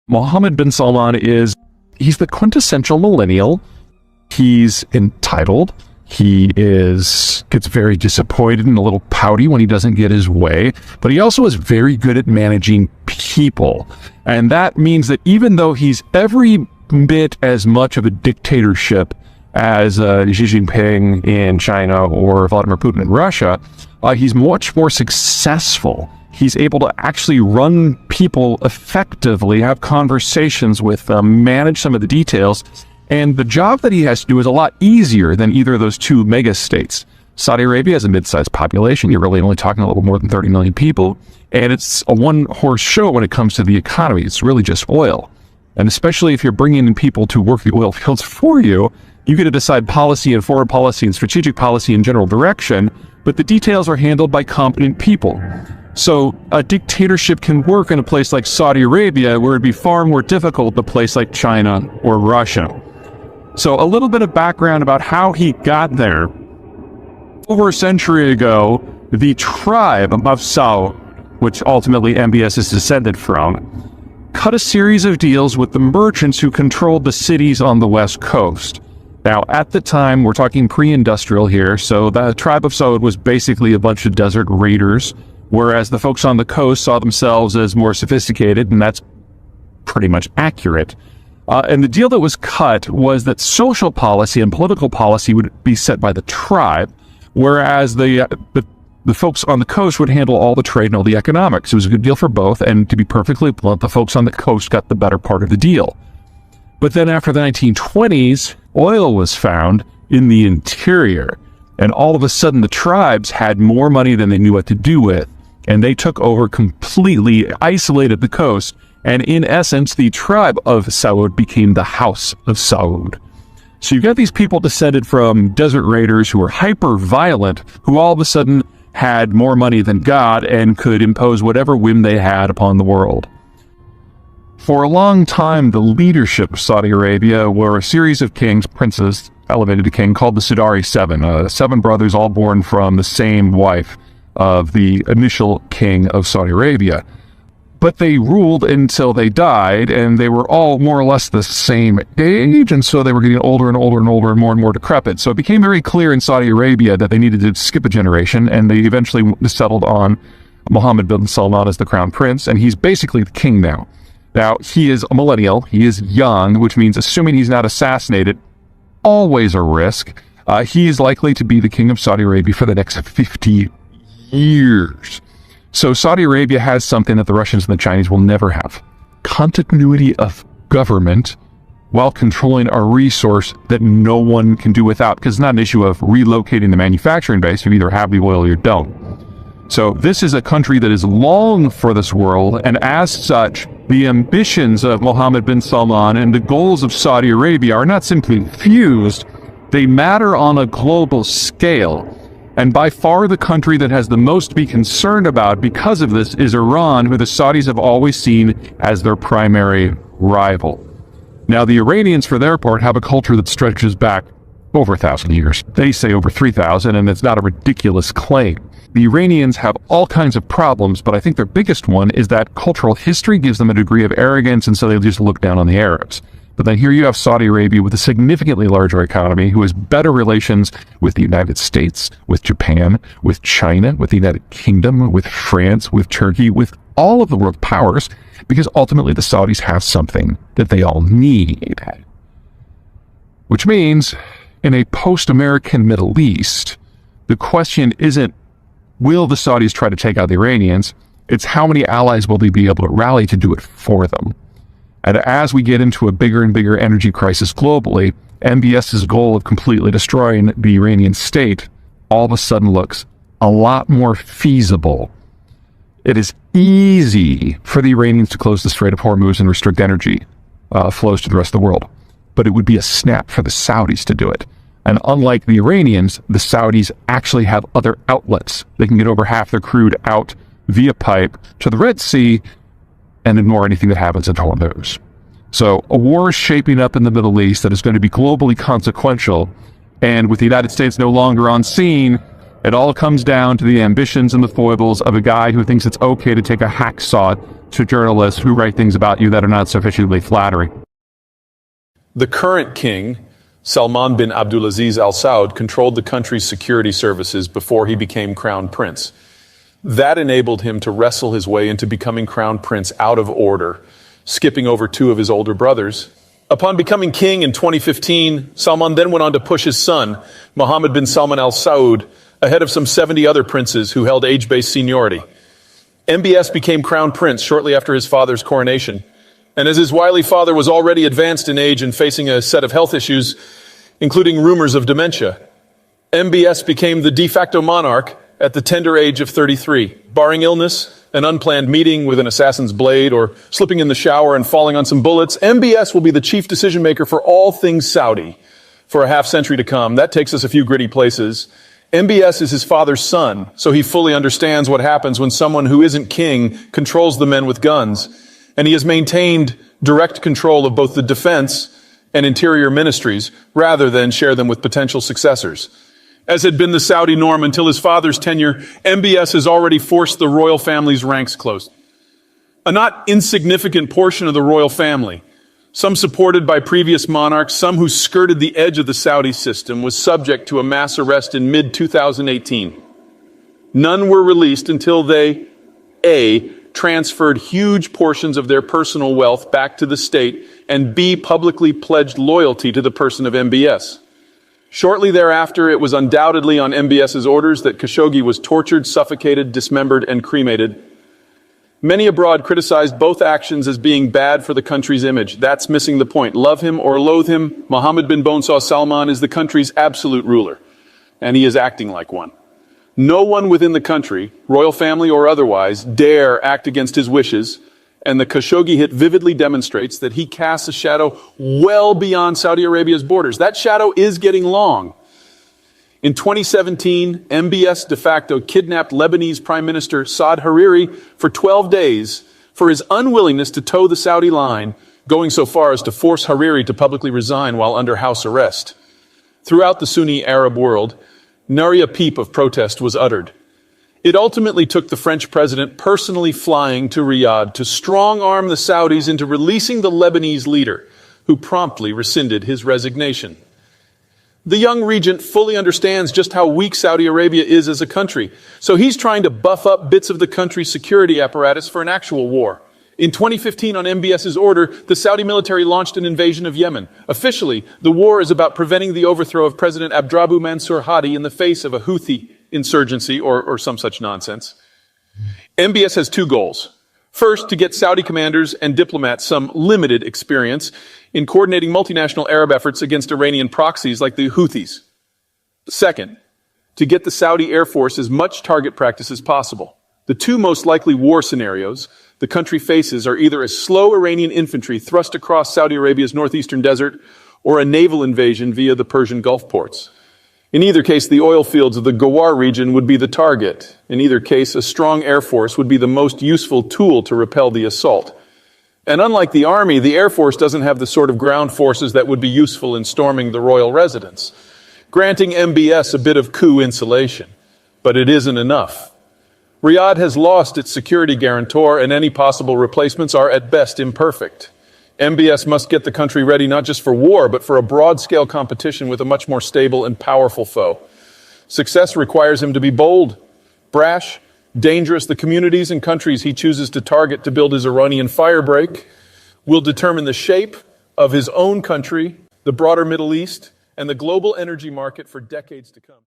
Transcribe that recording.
Mohammed bin Salman he's the quintessential millennial. He's entitled. He gets very disappointed and a little pouty when he doesn't get his way, but he also is very good at managing people. And that means that even though he's every bit as much of a dictatorship as Xi Jinping in China or Vladimir Putin in Russia, he's much more successful. He's able to actually run people effectively, have conversations with them, manage some of the details. And the job that he has to do is a lot easier than either of those two mega states. Saudi Arabia has a mid-sized population. You're really only talking a little more than 30 million people. And it's a one-horse show when it comes to the economy. It's really just oil. And especially if you're bringing in people to work the oil fields for you, you get to decide policy and foreign policy and strategic policy and general direction, but the details are handled by competent people. So a dictatorship can work in a place like Saudi Arabia, where it'd be far more difficult in a place like China or Russia. So a little bit of background about how he got there. Over a century ago, the tribe of Saud, which ultimately MBS is descended from, cut a series of deals with the merchants who controlled the cities on the west coast. Now, at the time, we're talking pre-industrial here, so the tribe of Saud was basically a bunch of desert raiders, whereas the folks on the coast saw themselves as more sophisticated, and that's pretty much accurate. And the deal that was cut was that social policy and political policy would be set by the tribe, whereas the folks on the coast would handle all the trade and all the economics. It was a good deal for both, and to be perfectly blunt, the folks on the coast got the better part of the deal. But then after the 1920s, oil was found in the interior, and all of a sudden the tribes had more money than they knew what to do with, and they took over, completely isolated the coast. And in essence, the tribe of Saud became the House of Saud. So you've got these people descended from desert raiders who were hyper-violent, who all of a sudden had more money than God and could impose whatever whim they had upon the world. For a long time, the leadership of Saudi Arabia were a series of kings, princes, elevated to king, called the Sudari Seven. 7 brothers, all born from the same wife of the initial king of Saudi Arabia. But they ruled until they died, and they were all more or less the same age, and so they were getting older and older and older and more decrepit. So it became very clear in Saudi Arabia that they needed to skip a generation, and they eventually settled on Mohammed bin Salman as the crown prince, and he's basically the king now. Now, he is a millennial, he is young, which means assuming he's not assassinated, always a risk. He is likely to be the king of Saudi Arabia for the next 50 years. So Saudi Arabia has something that the Russians and the Chinese will never have. Continuity of government while controlling a resource that no one can do without, because it's not an issue of relocating the manufacturing base. You either have the oil or you don't. So this is a country that is long for this world, and as such, the ambitions of Mohammed bin Salman and the goals of Saudi Arabia are not simply fused, they matter on a global scale. And by far the country that has the most to be concerned about because of this is Iran, who the Saudis have always seen as their primary rival. Now, the Iranians, for their part, have a culture that stretches back over 1,000 years. They say over 3,000, and it's not a ridiculous claim. The Iranians have all kinds of problems, but I think their biggest one is that cultural history gives them a degree of arrogance, and so they just look down on the Arabs. But then here you have Saudi Arabia with a significantly larger economy, who has better relations with the United States, with Japan, with China, with the United Kingdom, with France, with Turkey, with all of the world powers, because ultimately the Saudis have something that they all need. Which means, in a post-American Middle East, the question isn't, will the Saudis try to take out the Iranians? It's how many allies will they be able to rally to do it for them? And as we get into a bigger and bigger energy crisis globally, MBS's goal of completely destroying the Iranian state all of a sudden looks a lot more feasible. It is easy for the Iranians to close the Strait of Hormuz and restrict energy flows to the rest of the world. But it would be a snap for the Saudis to do it. And unlike the Iranians, the Saudis actually have other outlets. They can get over half their crude out via pipe to the Red Sea and ignore anything that happens at Hormuz. So a war is shaping up in the Middle East that is going to be globally consequential, and with the United States no longer on scene, It all comes down to the ambitions and the foibles of a guy who thinks it's okay to take a hacksaw to journalists who write things about you that are not sufficiently flattering. The current king, Salman bin Abdulaziz Al Saud, controlled the country's security services before he became crown prince. That enabled him to wrestle his way into becoming crown prince out of order, skipping over two of his older brothers. Upon becoming king in 2015, Salman then went on to push his son, Mohammed bin Salman Al Saud, ahead of some 70 other princes who held age-based seniority. MBS became crown prince shortly after his father's coronation, and as his wily father was already advanced in age and facing a set of health issues, including rumors of dementia, MBS became the de facto monarch at the tender age of 33. Barring illness, an unplanned meeting with an assassin's blade, or slipping in the shower and falling on some bullets, MBS will be the chief decision maker for all things Saudi for a half century to come. That takes us a few gritty places. MBS is his father's son, so he fully understands what happens when someone who isn't king controls the men with guns. And he has maintained direct control of both the defense and interior ministries, rather than share them with potential successors. As had been the Saudi norm until his father's tenure, MBS has already forced the royal family's ranks close. A not insignificant portion of the royal family, some supported by previous monarchs, some who skirted the edge of the Saudi system, was subject to a mass arrest in mid-2018. None were released until they, A, transferred huge portions of their personal wealth back to the state, and B, publicly pledged loyalty to the person of MBS. Shortly thereafter, it was undoubtedly on MBS's orders that Khashoggi was tortured, suffocated, dismembered, and cremated. Many abroad criticized both actions as being bad for the country's image. That's missing the point. Love him or loathe him, Mohammed bin Bonsa Salman is the country's absolute ruler, and he is acting like one. No one within the country, royal family or otherwise, dare act against his wishes, and the Khashoggi hit vividly demonstrates that he casts a shadow well beyond Saudi Arabia's borders. That shadow is getting long. In 2017, MBS de facto kidnapped Lebanese Prime Minister Saad Hariri for 12 days for his unwillingness to toe the Saudi line, going so far as to force Hariri to publicly resign while under house arrest. Throughout the Sunni Arab world, nary a peep of protest was uttered. It ultimately took the French president personally flying to Riyadh to strong-arm the Saudis into releasing the Lebanese leader, who promptly rescinded his resignation. The young regent fully understands just how weak Saudi Arabia is as a country, so he's trying to buff up bits of the country's security apparatus for an actual war. In 2015, on MBS's order, the Saudi military launched an invasion of Yemen. Officially, the war is about preventing the overthrow of President Abdrabbu Mansur Hadi in the face of a Houthi insurgency or some such nonsense. MBS has two goals. First, to get Saudi commanders and diplomats some limited experience in coordinating multinational Arab efforts against Iranian proxies like the Houthis. Second, to get the Saudi Air Force as much target practice as possible. The two most likely war scenarios the country faces are either a slow Iranian infantry thrust across Saudi Arabia's northeastern desert or a naval invasion via the Persian Gulf ports. In either case, the oil fields of the Ghawar region would be the target. In either case, a strong air force would be the most useful tool to repel the assault. And unlike the army, the Air Force doesn't have the sort of ground forces that would be useful in storming the royal residence, granting MBS a bit of coup insulation. But it isn't enough. Riyadh has lost its security guarantor, and any possible replacements are at best imperfect. MBS must get the country ready not just for war, but for a broad-scale competition with a much more stable and powerful foe. Success requires him to be bold, brash, dangerous. The communities and countries he chooses to target to build his Iranian firebreak will determine the shape of his own country, the broader Middle East, and the global energy market for decades to come.